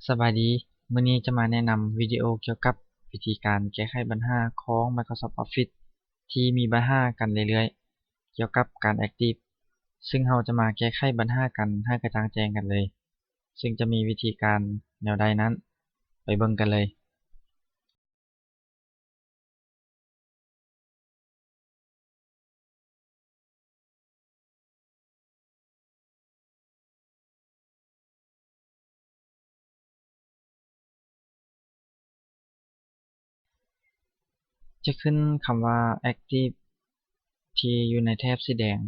สบายดี มื้อนี้จะมาแนะนำวิดีโอเกี่ยวกับวิธีการแก้ไขปัญหาของ Microsoft Office ที่มีปัญหากันเรื่อยๆ เกี่ยวกับการ Active ซึ่งเราจะมาแก้ไขปัญหากันให้กระจ่างแจ้งกันเลย ซึ่งจะมีวิธีการแนวใดนั้น ไปเบิ่งกันเลย จะขึ้นคำว่า Active ที่อยู่ในแถบสีแดง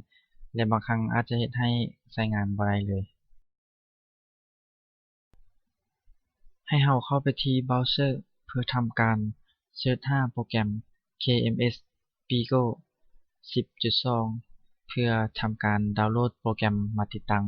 และบางครั้งอาจจะเฮ็ดให้ใช้งานบ่ได้เลย ให้เราเข้าไปที่เบราว์เซอร์เพื่อทำการเสิร์ชหาโปรแกรม KMS Pico 10.2 เพื่อทำการดาวน์โหลดโปรแกรมมาติดตั้ง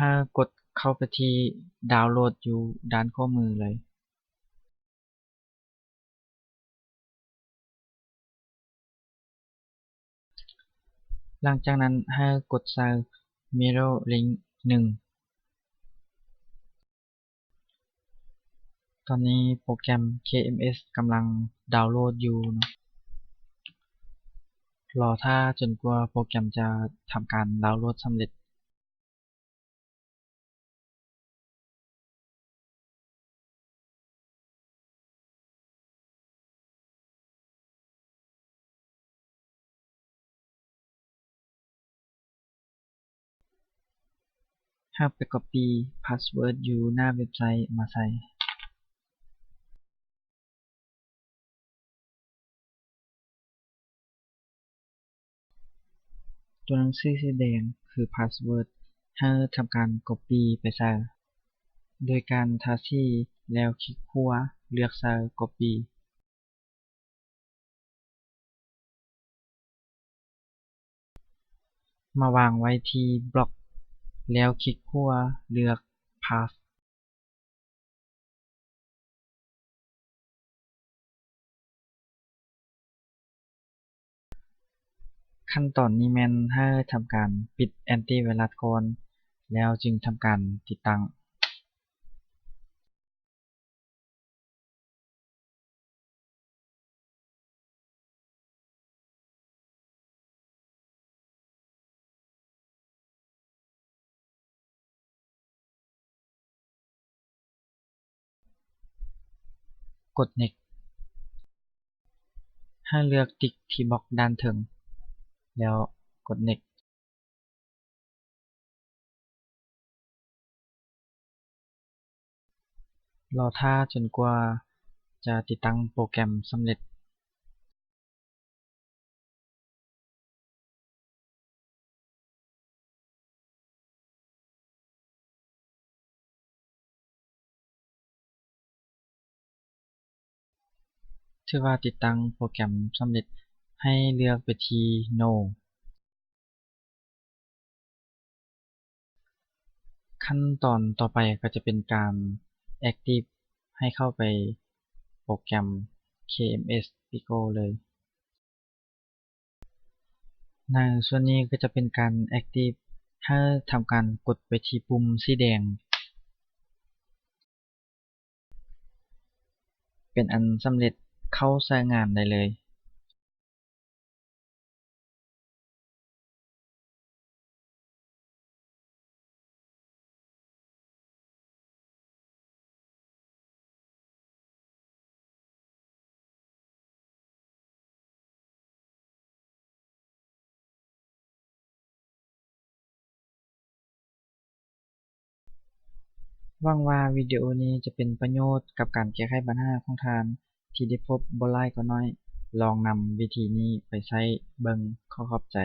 ถ้ากดเข้าไปที่ดาวน์โหลดอยู่ด้านขวามือเลย หลังจากนั้นให้กดใส่ Mirror Link 1 ตอนนี้โปรแกรม KMS กำลังดาวน์โหลดอยู่เนาะรอท่าจนกว่าโปรแกรมจะทำการดาวน์โหลดสำเร็จเราไป Copy พาสเวิร์ดอยู่หน้าเว็บไซต์มาใส่ตัวหนังสือสีแดงคือพาสเวิร์ดให้ทำการ Copy ไปใส่โดยการทาสีแล้วคลิกขวาเลือกใส่ Copy มาวางไว้ที่บล็อกแล้วคลิกขวาเลือก Path ขั้นตอนนี้แม่นให้ทำการปิดแอนติไวรัสก่อนแล้วจึงทำการติดตั้งกด Next ให้เลือกติ๊กที่บล็อกด้านเทิงแล้วกด Next รอท่าจนกว่าจะติดตั้งโปรแกรมสำเร็จถือว่าติดตั้งโปรแกรมสำเร็จให้เลือกไปที่ No ขั้นตอนต่อไปก็จะเป็นการ Active ให้เข้าไปโปรแกรม KMS Pico เลยในส่วนนี้ก็จะเป็นการ Active ให้ทำการกดไปที่ปุ่มสีแดงเป็นอันสำเร็จเข้าใช้งานได้เลยหวังว่าวิดีโอนี้จะเป็นประโยชน์กับการแก้ไขปัญหาของท่านที่ได้พบบ่หลายก็น้อยลองนำวิธีนี้ไปใช้เบิ่งขอขอบใจ